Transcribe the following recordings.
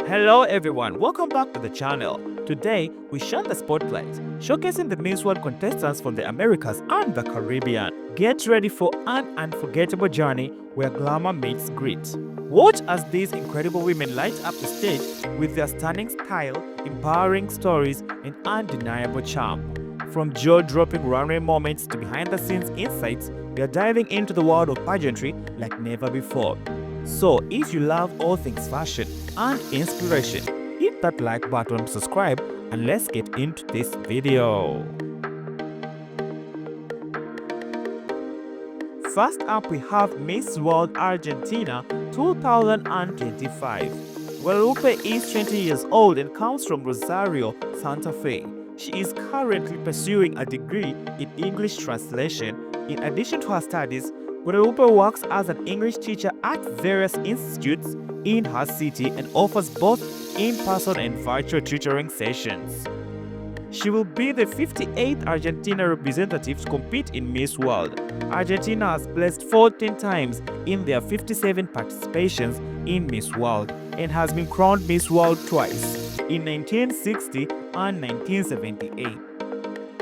Hello everyone, welcome back to the channel. Today, we shine the spotlight, showcasing the Miss World contestants from the Americas and the Caribbean. Get ready for an unforgettable journey where glamour meets grit. Watch as these incredible women light up the stage with their stunning style, empowering stories, and undeniable charm. From jaw-dropping runway moments to behind-the-scenes insights, we are diving into the world of pageantry like never before. So, if you love all things fashion and inspiration, hit that like button, subscribe, and let's get into this video. First up, we have Miss World Argentina 2025. Guadalupe is 20 years old and comes from Rosario, Santa Fe. She is currently pursuing a degree in English translation. In addition to her studies, Guadalupe works as an English teacher at various institutes in her city and offers both in-person and virtual tutoring sessions. She will be the 58th Argentina representative to compete in Miss World. Argentina has placed 14 times in their 57 participations in Miss World and has been crowned Miss World twice, in 1960 and 1978.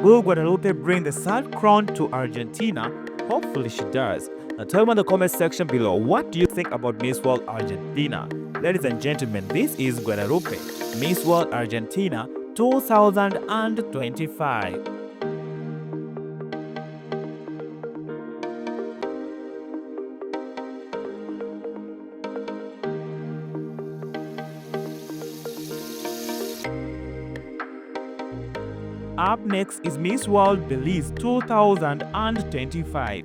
Will Guadalupe bring the third crown to Argentina? Hopefully she does. Now tell me in the comment section below, what do you think about Miss World Argentina? Ladies and gentlemen, this is Guadalupe, Miss World Argentina 2025. Up next is Miss World Belize 2025.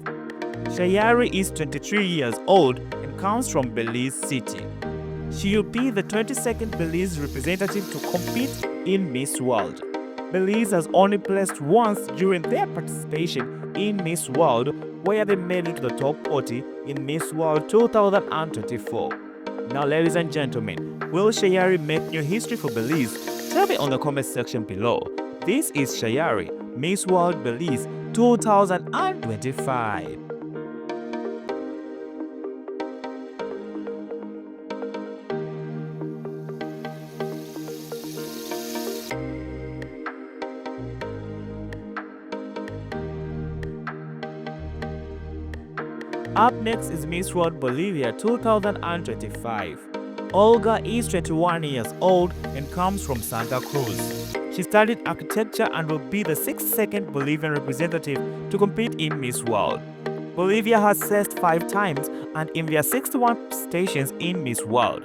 Shayari is 23 years old and comes from Belize City. She will be the 22nd Belize representative to compete in Miss World. Belize has only placed once during their participation in Miss World, where they made it to the top 40 in Miss World 2024. Now, ladies and gentlemen, will Shayari make new history for Belize? Tell me on the comment section below. This is Shayari, Miss World Belize 2025. Up next is Miss World Bolivia 2025. Olga is 21 years old and comes from Santa Cruz. She studied architecture and will be the 62nd Bolivian representative to compete in Miss World. Bolivia has placed 5 times and in their 61 stations in Miss World.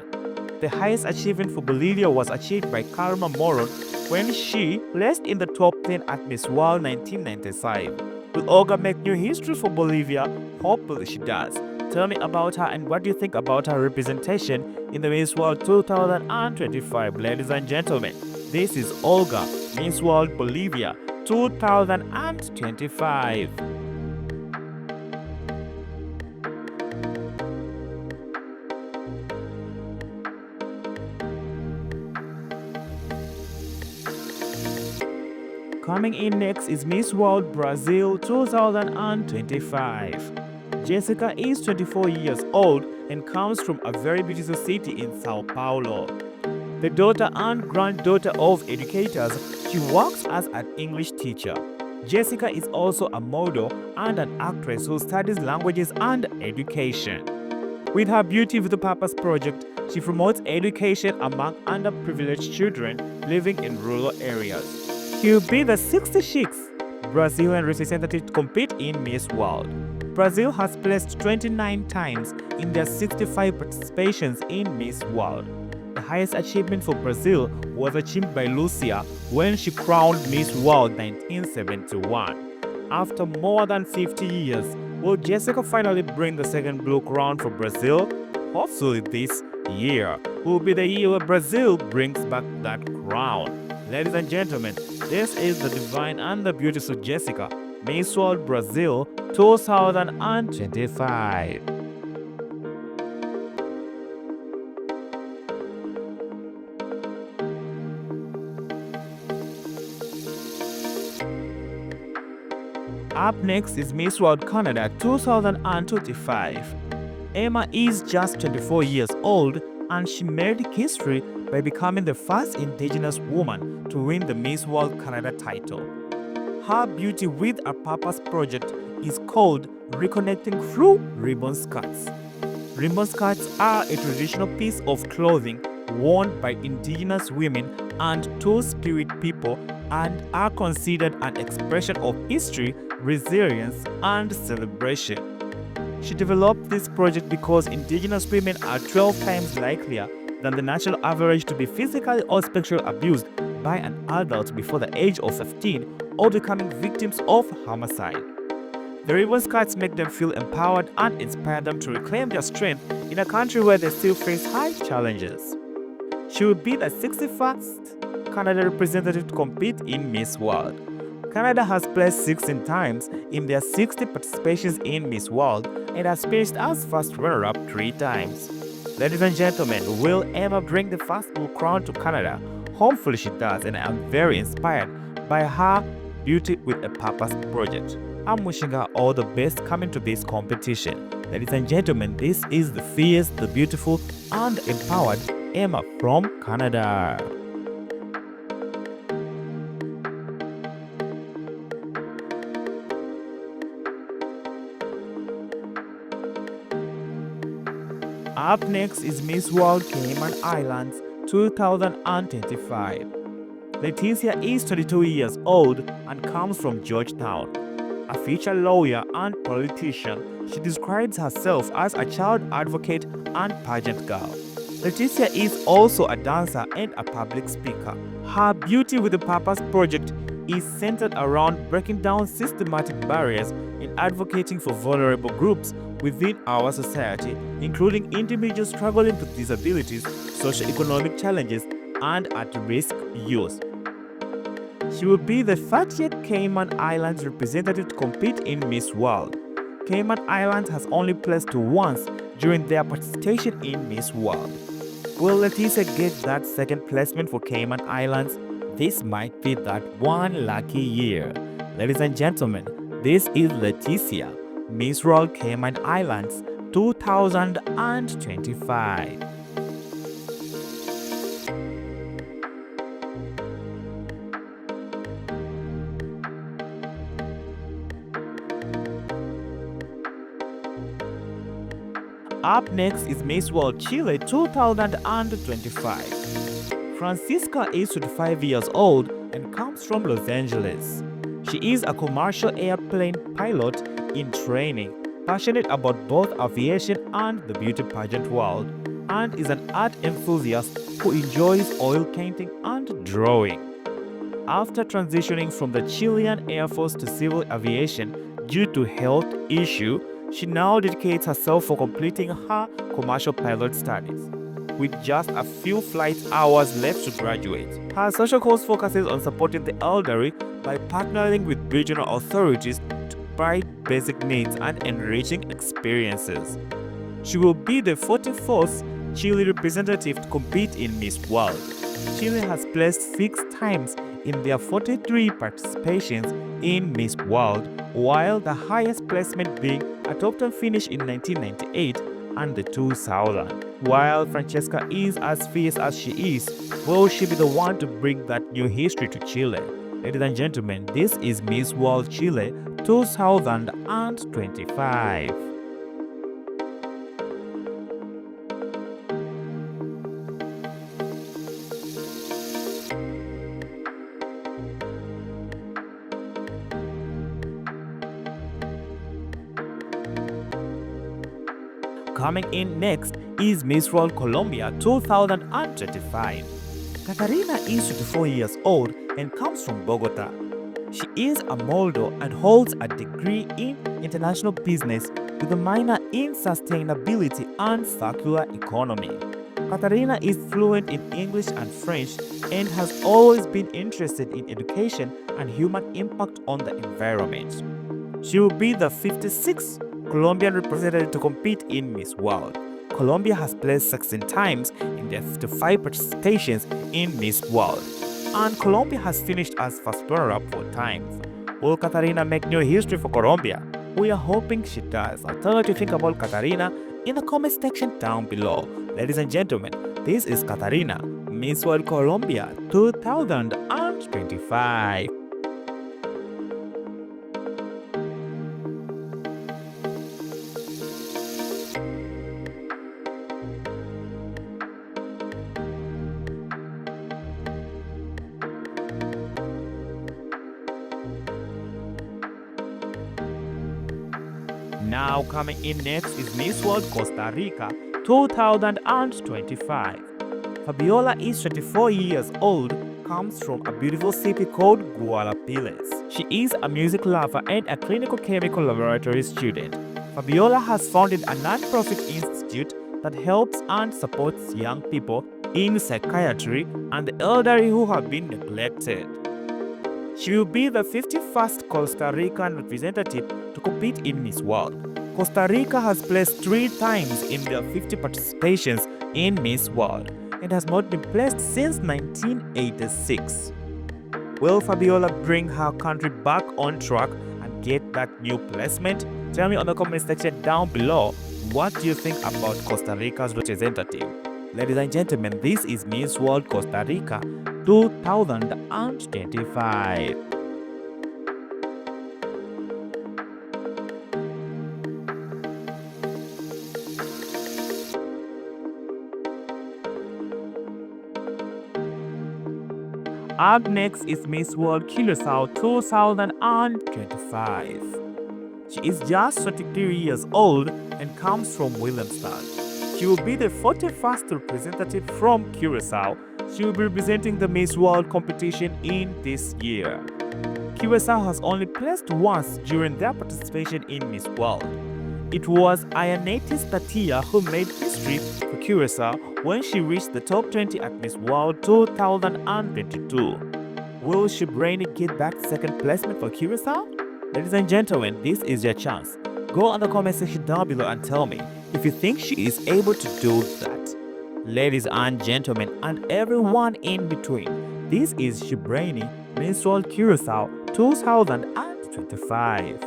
The highest achievement for Bolivia was achieved by Karma Moron when she placed in the top 10 at Miss World 1995. Will Olga make new history for Bolivia? Hopefully she does. Tell me about her and what do you think about her representation in the Miss World 2025, ladies and gentlemen. This is Olga, Miss World Bolivia 2025. Coming in next is Miss World Brazil 2025. Jessica is 24 years old and comes from a very beautiful city in Sao Paulo. The daughter and granddaughter of educators, she works as an English teacher. Jessica is also a model and an actress who studies languages and education. With her Beauty with a Purpose project, she promotes education among underprivileged children living in rural areas. She will be the 66th Brazilian representative to compete in Miss World. Brazil has placed 29 times in their 65 participations in Miss World. The highest achievement for Brazil was achieved by Lucia when she crowned Miss World 1971. After more than 50 years, will Jessica finally bring the second blue crown for Brazil? Hopefully this year will be the year where Brazil brings back that crown. Ladies and gentlemen, this is the divine and the beautiful Jessica, Miss World Brazil 2025. Up next is Miss World Canada 2025. Emma is just 24 years old and she made history by becoming the first indigenous woman to win the Miss World Canada title. Her Beauty with a Purpose project is called Reconnecting Through Ribbon Skirts. Ribbon skirts are a traditional piece of clothing worn by indigenous women and two-spirit people and are considered an expression of history, resilience, and celebration. She developed this project because indigenous women are 12 times likelier than the national average to be physically or sexually abused by an adult before the age of 15 or becoming victims of homicide. The ribbon skirts make them feel empowered and inspire them to reclaim their strength in a country where they still face high challenges. She will be the 61st Canada representative to compete in Miss World. Canada has placed 16 times in their 60 participations in Miss World and has finished as first runner-up 3 times. Ladies and gentlemen, will Emma bring the first Blue Crown to Canada? Hopefully she does, and I am very inspired by her Beauty with a Purpose project. I'm wishing her all the best coming to this competition. Ladies and gentlemen, this is the fierce, the beautiful, and empowered Emma from Canada. Up next is Miss World Cayman Islands 2025. Latecia is 22 years old and comes from Georgetown. A future lawyer and politician, she describes herself as a child advocate and pageant girl. Latecia is also a dancer and a public speaker. Her Beauty with a Purpose project is centered around breaking down systematic barriers in advocating for vulnerable groups within our society, including individuals struggling with disabilities, socioeconomic challenges, and at-risk youth. She will be the 30th Cayman Islands representative to compete in Miss World. Cayman Islands has only placed once during their participation in Miss World. Will Latecia get that second placement for Cayman Islands? This might be that one lucky year. Ladies and gentlemen, this is Latecia, Miss World Cayman Islands 2025. Up next is Miss World Chile 2025. Francisca is 25 years old and comes from Los Angeles. She is a commercial airplane pilot in training, passionate about both aviation and the beauty pageant world, and is an art enthusiast who enjoys oil painting and drawing. After transitioning from the Chilean Air Force to civil aviation due to health issue, she now dedicates herself for completing her commercial pilot studies. With just a few flight hours left to graduate, her social cause focuses on supporting the elderly by partnering with regional authorities to provide basic needs and enriching experiences. She will be the 44th Chile representative to compete in Miss World. Chile has placed 6 times in their 43 participations in Miss World, while the highest placement being a top 10 finish in 1998 and the 2000. While Francesca is as fierce as she is, will she be the one to bring that new history to Chile? Ladies and gentlemen, this is Miss World Chile 2025. Coming in next is Miss World Colombia 2025. Catarina is 24 years old and comes from Bogota. She is a model and holds a degree in international business with a minor in sustainability and circular economy. Catarina is fluent in English and French and has always been interested in education and human impact on the environment. She will be the 56th Colombian representative to compete in Miss World. Colombia has placed 16 times in their 55 participations in Miss World, and Colombia has finished as first runner-up 4 times. Will Catarina make new history for Colombia? We are hoping she does. I'll tell you what you think about Catarina in the comment section down below. Ladies and gentlemen, this is Catarina, Miss World Colombia 2025. Now coming in next is Miss World Costa Rica 2025. Fabiola is 24 years old, comes from a beautiful city called Guadeloupe. She is a music lover and a clinical chemical laboratory student. Fabiola has founded a non-profit institute that helps and supports young people in psychiatry and the elderly who have been neglected. She will be the 51st Costa Rican representative to compete in Miss World. Costa Rica has placed 3 times in their 50 participations in Miss World and has not been placed since 1986. Will Fabiola bring her country back on track and get that new placement? Tell me on the comment section down below, what do you think about Costa Rica's representative? Ladies and gentlemen, this is Miss World Costa Rica 2025. Up next is Miss World Curaçao 2025. She is just 23 years old and comes from Williamstown. She will be the 41st representative from Curaçao. She will be representing the Miss World competition in this year. Curaçao has only placed once during their participation in Miss World. It was Anna-Lise Nanton who made history for Curaçao when she reached the top 20 at Miss World 2022. Will she get that second placement for Curaçao? Ladies and gentlemen, this is your chance. Go on the comment section down below and tell me if you think she is able to do that. Ladies and gentlemen, and everyone in between, this is Shibrani, Miss World Curaçao 2025.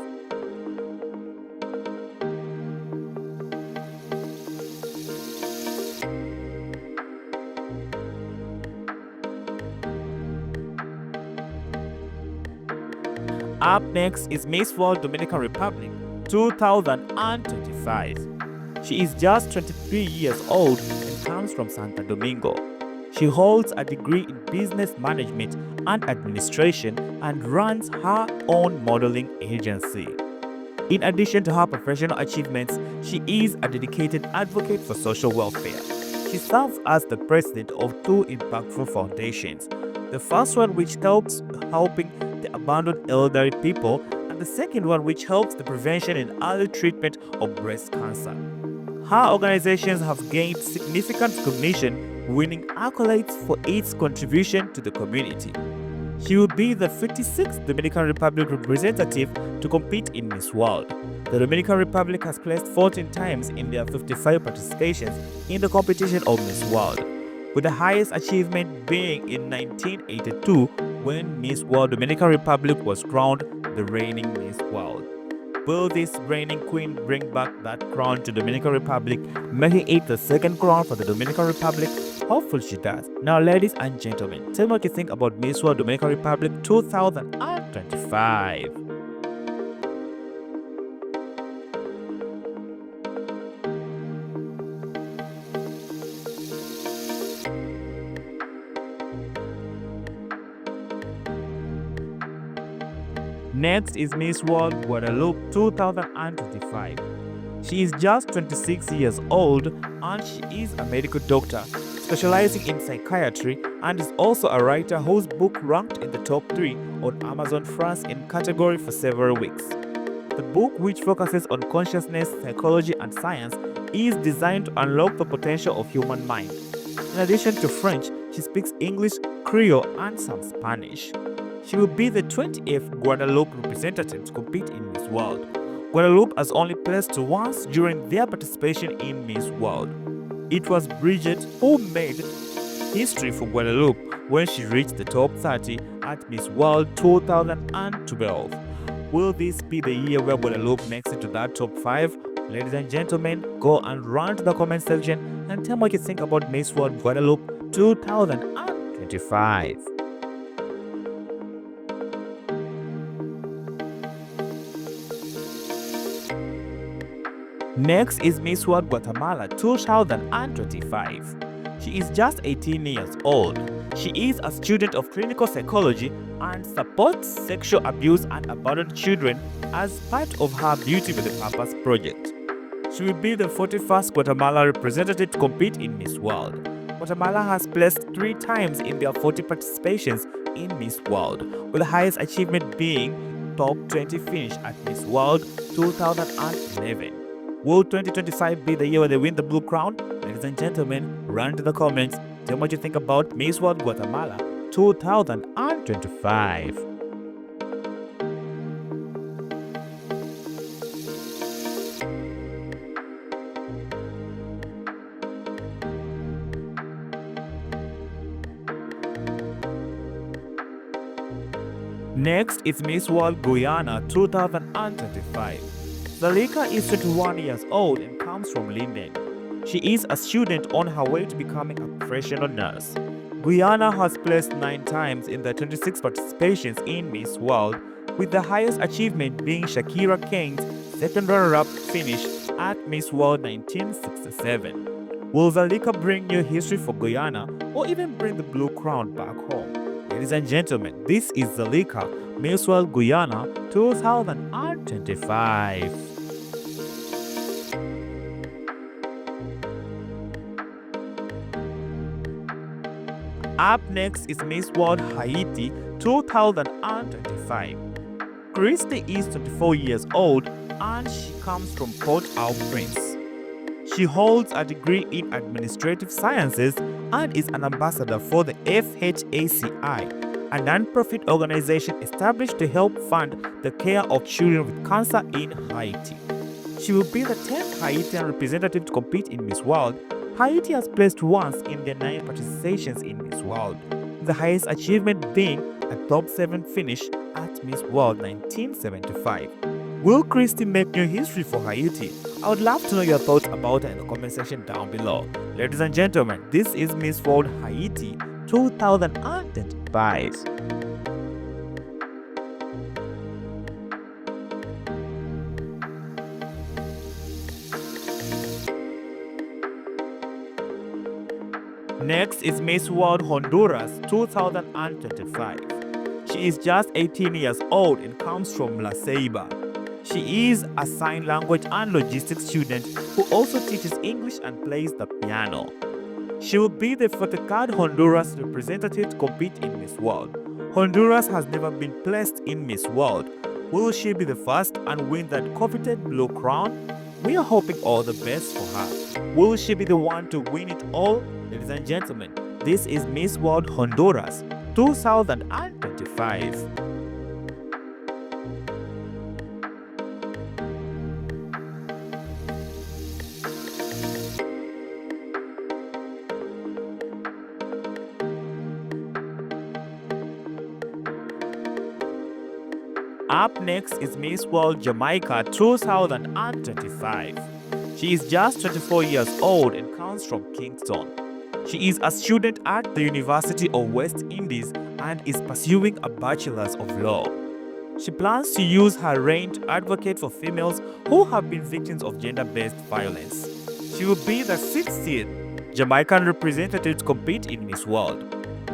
Up next is Miss World Dominican Republic 2025. She is just 23 years old and comes from Santo Domingo. She holds a degree in business management and administration and runs her own modeling agency. In addition to her professional achievements, she is a dedicated advocate for social welfare. She serves as the president of 2 impactful foundations. The first one which helping the abandoned elderly people, and the second one which helps the prevention and early treatment of breast cancer. Her organizations have gained significant recognition, winning accolades for its contribution to the community. She will be the 56th Dominican Republic representative to compete in Miss World. The Dominican Republic has placed 14 times in their 55 participations in the competition of Miss World, with the highest achievement being in 1982 when Miss World Dominican Republic was crowned the reigning Miss World. Will this reigning queen bring back that crown to Dominican Republic, making it the second crown for the Dominican Republic? Hopefully she does. Now ladies and gentlemen, tell me what you think about Miss World Dominican Republic 2025. Next is Miss World Guadeloupe 2025. She is just 26 years old and she is a medical doctor specializing in psychiatry and is also a writer whose book ranked in the top 3 on Amazon France in category for several weeks. The book, which focuses on consciousness, psychology and science, is designed to unlock the potential of human mind. In addition to French, she speaks English, Creole and some Spanish. She will be the 20th Guadeloupe representative to compete in Miss World. Guadeloupe has only placed once during their participation in Miss World. It was Bridget who made history for Guadeloupe when she reached the top 30 at Miss World 2012. Will this be the year where Guadeloupe makes it to that top 5? Ladies and gentlemen, go and run to the comment section and tell me what you think about Miss World Guadeloupe 2025. Next is Miss World Guatemala 2025. She is just 18 years old. She is a student of clinical psychology and supports sexual abuse and abandoned children as part of her Beauty with a Purpose project. She will be the 41st Guatemala representative to compete in Miss World. Guatemala has placed 3 times in their 40 participations in Miss World, with the highest achievement being top 20 finish at Miss World 2011. Will 2025 be the year where they win the blue crown? Ladies and gentlemen, run to the comments. Tell me what you think about Miss World Guatemala 2025. Next is Miss World Guyana 2025. Zalika is 21 years old and comes from Linden. She is a student on her way to becoming a professional nurse. Guyana has placed 9 times in the 26 participations in Miss World, with the highest achievement being Shakira King's second runner-up finish at Miss World 1967. Will Zalika bring new history for Guyana or even bring the blue crown back home? Ladies and gentlemen, this is Zalika, Miss World Guyana 2025. Up next is Miss World Haiti 2025. Christy is 24 years old and she comes from Port-au-Prince. She holds a degree in administrative sciences and is an ambassador for the FHACI, a non-profit organization established to help fund the care of children with cancer in Haiti. She will be the 10th Haitian representative to compete in Miss World. Haiti has placed once in their 9 participations in Miss World, the highest achievement being a top 7 finish at Miss World 1975. Will Christy make new history for Haiti? I would love to know your thoughts about it in the comment section down below. Ladies and gentlemen, this is Miss World Haiti 2025. Next is Miss World Honduras 2025. She is just 18 years old and comes from La Ceiba. She is a sign language and logistics student who also teaches English and plays the piano. She will be the 43rd Honduras representative to compete in Miss World. Honduras has never been placed in Miss World. Will she be the first and win that coveted blue crown? We are hoping all the best for her. Will she be the one to win it all? Ladies and gentlemen, this is Miss World Honduras 2025. Up next is Miss World Jamaica 2025. She is just 24 years old and comes from Kingston. She is a student at the University of West Indies and is pursuing a Bachelor's of Law. She plans to use her reign to advocate for females who have been victims of gender-based violence. She will be the 60th Jamaican representative to compete in Miss World.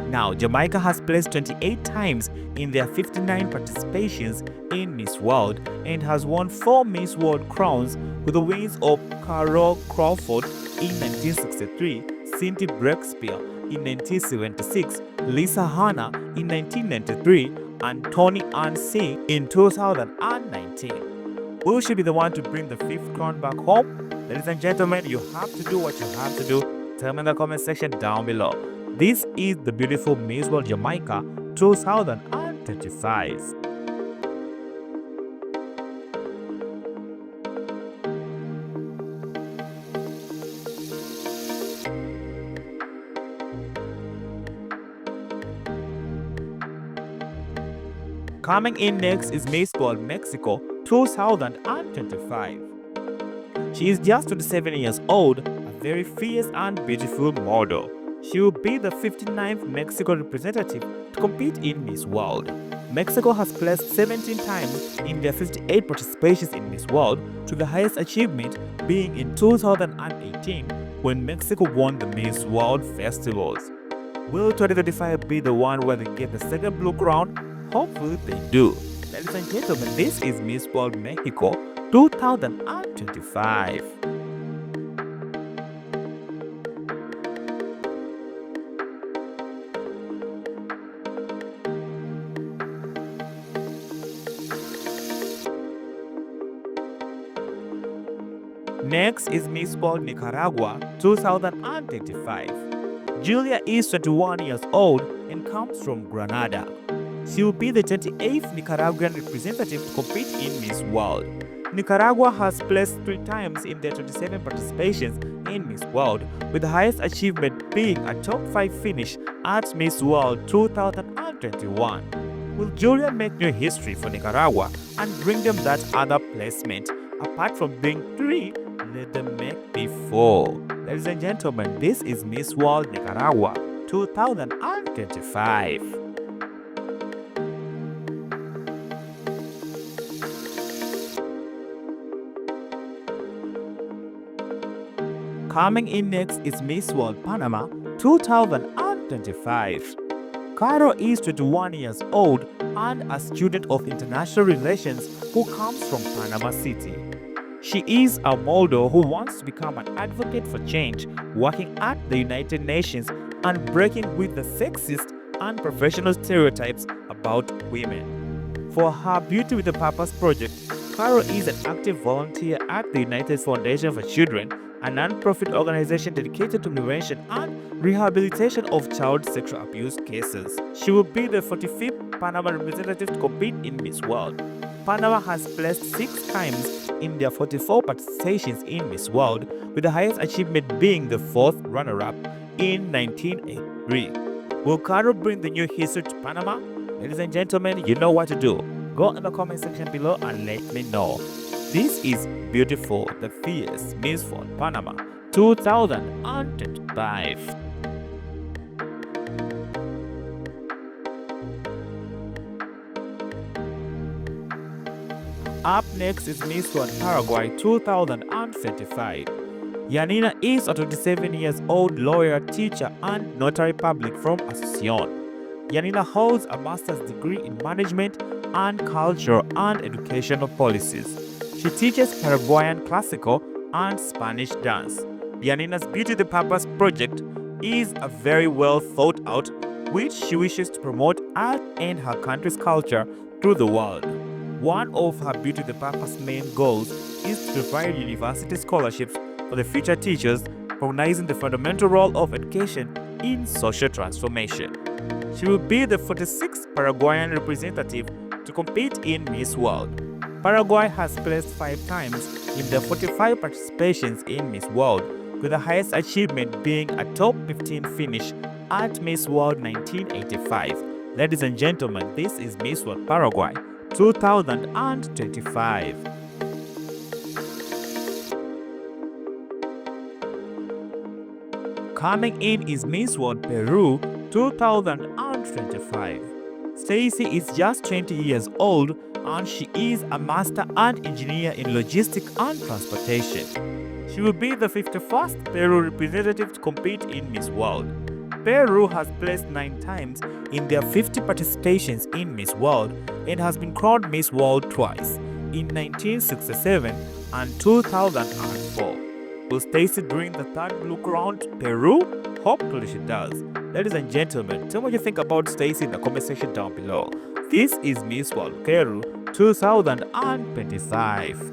Now, Jamaica has placed 28 times in their 59 participations in Miss World and has won 4 Miss World crowns with the wins of Carol Crawford in 1963, Cynthia Breakspear in 1976, Lisa Hanna in 1993, and Tony Ann Singh in 2019. Will she be the one to bring the 5th crown back home? Ladies and gentlemen, you have to do what you have to do. Tell me in the comment section down below. This is the beautiful Miss World Jamaica 2025. Coming in next is Miss World Mexico 2025. She is just 27 years old, a very fierce and beautiful model. She will be the 59th Mexico representative to compete in Miss World. Mexico has placed 17 times in their 58 participations in Miss World, to the highest achievement being in 2018 when Mexico won the Miss World festivals. Will 2025 be the one where they get the second blue crown? Hopefully they do. Ladies and gentlemen, this is Miss World Mexico 2025. Next is Miss World Nicaragua 2025. Julia is 21 years old and comes from Granada. She will be the 28th Nicaraguan representative to compete in Miss World. Nicaragua has placed 3 times in their 27 participations in Miss World, with the highest achievement being a top 5 finish at Miss World 2021. Will Julia make new history for Nicaragua and bring them that other placement? Apart from being 3, let them make me 4. Ladies and gentlemen, this is Miss World Nicaragua 2025. Coming in next is Miss World Panama 2025. Caro is 21 years old and a student of international relations who comes from Panama City. She is a model who wants to become an advocate for change, working at the United Nations and breaking with the sexist and professional stereotypes about women. For her Beauty with a Purpose project, Caro is an active volunteer at the United Foundation for Children, a non-profit organization dedicated to prevention and rehabilitation of child sexual abuse cases. She will be the 45th Panama representative to compete in Miss World. Panama has placed 6 times in their 44 participations in Miss World, with the highest achievement being the 4th runner-up in 1983. Will Caro bring the new history to Panama? Ladies and gentlemen, you know what to do. Go in the comment section below and let me know. This is Beautiful, the Fierce Miss World Panama 2025. Up next is Miss World Paraguay 2035. Yanina is a 27 years old lawyer, teacher, and notary public from Asunción. Yanina holds a master's degree in management and cultural and educational policies. She teaches Paraguayan classical and Spanish dance. Yanina's Beauty the Purpose project is a very well thought out, which she wishes to promote art and her country's culture through the world. One of her Beauty the Purpose main goals is to provide university scholarships for the future teachers, recognizing the fundamental role of education in social transformation. She will be the 46th Paraguayan representative to compete in Miss World. Paraguay has placed 5 times in the 45 participations in Miss World, with the highest achievement being a top 15 finish at Miss World 1985. Ladies and gentlemen, this is Miss World Paraguay 2025. Coming in is Miss World Peru 2025. Stacy is just 20 years old and she is a master and engineer in logistics and transportation. She will be the 51st Peru representative to compete in Miss World. Peru has placed 9 times in their 50 participations in Miss World and has been crowned Miss World twice, in 1967 and 2004. Will Stacy bring the 3rd blue crown to Peru? Hopefully she does. Ladies and gentlemen, tell me what you think about Stacy in the comment section down below. This is Miss World Peru 2025.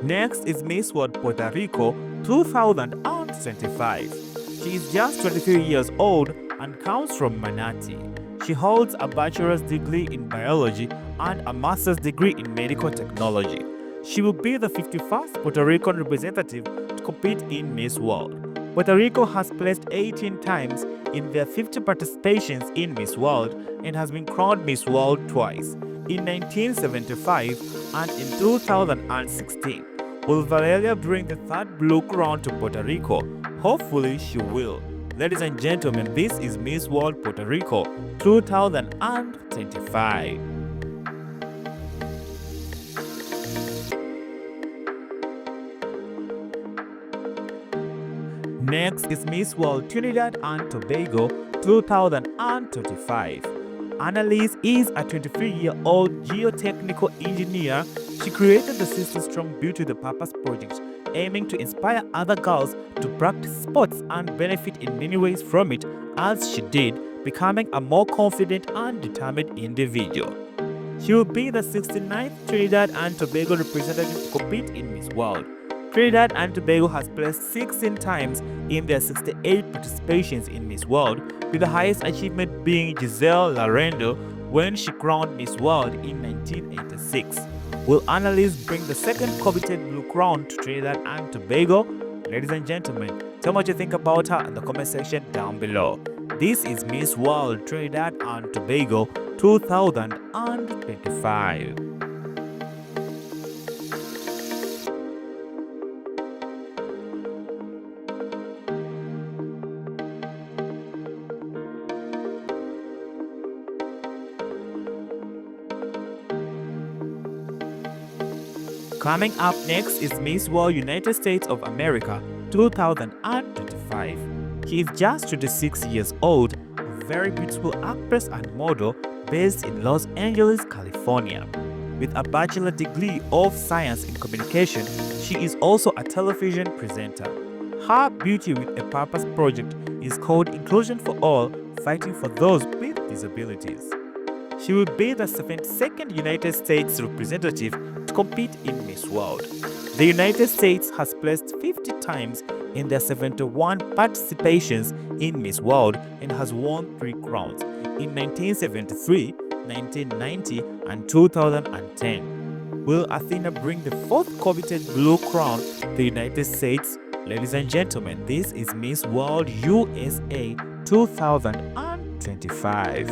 Next is Miss World Puerto Rico 2025. She is just 23 years old and comes from Manatee. She holds a bachelor's degree in biology and a master's degree in medical technology. She will be the 51st Puerto Rican representative to compete in Miss World. Puerto Rico has placed 18 times in their 50 participations in Miss World and has been crowned Miss World twice, in 1975 and in 2016. Will Valeria bring the third blue crown to Puerto Rico? Hopefully she will. Ladies and gentlemen, this is Miss World Puerto Rico 2025. Next is Miss World Trinidad and Tobago 2025. Anna-Lise is a 23-year-old geotechnical engineer. She created the Sister Strong Beauty the Purpose project, aiming to inspire other girls to practice sports and benefit in many ways from it, as she did, becoming a more confident and determined individual. She will be the 69th Trinidad and Tobago representative to compete in Miss World. Trinidad and Tobago has placed 16 times in their 68 participations in Miss World, with the highest achievement being Giselle Larendo when she crowned Miss World in 1986. Will Anna-Lise bring the second coveted blue crown to Trinidad and Tobago? Ladies and gentlemen, tell me what you think about her in the comment section down below. This is Miss World Trinidad and Tobago 2025. Coming up next is Miss World United States of America 2025. She is just 26 years old, a very beautiful actress and model based in Los Angeles, California. With a bachelor degree of science in communication, she is also a television presenter. Her Beauty with a Purpose project is called Inclusion for All, fighting for those with disabilities. She will be the 72nd United States representative to compete in Miss World. The United States has placed 50 times in their 71 participations in Miss World and has won 3 crowns in 1973, 1990, and 2010. Will Athenna bring the 4th coveted blue crown to the United States? Ladies and gentlemen, this is Miss World USA 2025.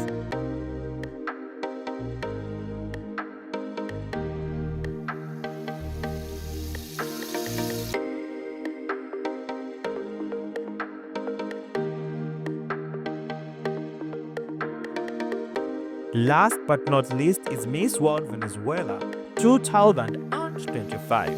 Last but not least is Miss World Venezuela 2025.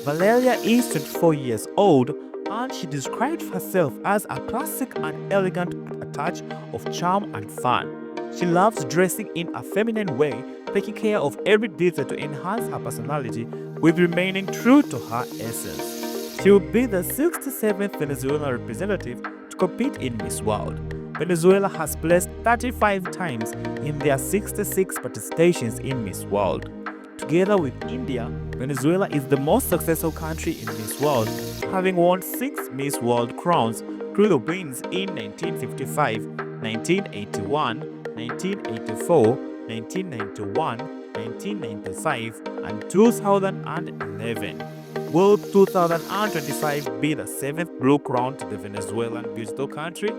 Valeria is 24 years old and she describes herself as a classic and elegant with a touch of charm and fun. She loves dressing in a feminine way, taking care of every detail to enhance her personality with remaining true to her essence. She will be the 67th Venezuelan representative to compete in Miss World. Venezuela has placed 35 times in their 66 participations in Miss World. Together with India, Venezuela is the most successful country in Miss World, having won 6 Miss World crowns through the wins in 1955, 1981, 1984, 1991, 1995, and 2011. Will 2025 be the 7th blue crown to the Venezuelan beautiful country?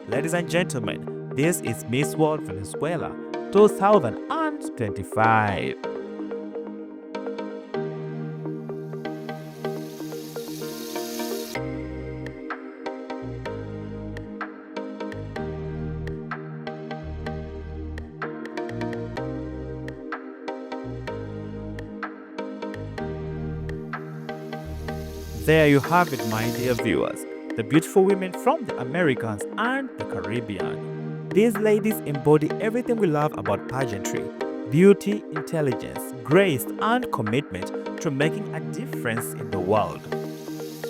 Ladies and gentlemen, this is Miss World Venezuela 2025. There you have it, my dear viewers, the beautiful women from the Americas and the Caribbean. These ladies embody everything we love about pageantry: beauty, intelligence, grace, and commitment to making a difference in the world.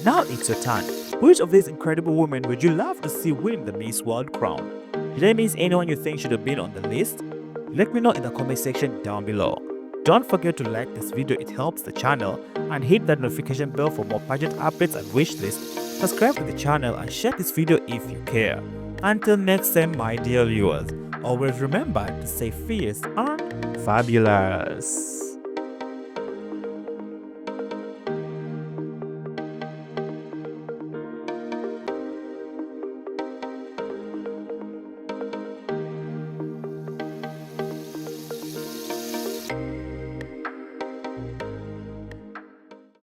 Now it's your turn. Which of these incredible women would you love to see win the Miss World crown? Did I miss anyone you think should have been on the list? Let me know in the comment section down below. Don't forget to like this video, it helps the channel, and hit that notification bell for more pageant updates and wish lists. Subscribe to the channel and share this video if you care. Until next time, my dear viewers, always remember to stay fierce and fabulous.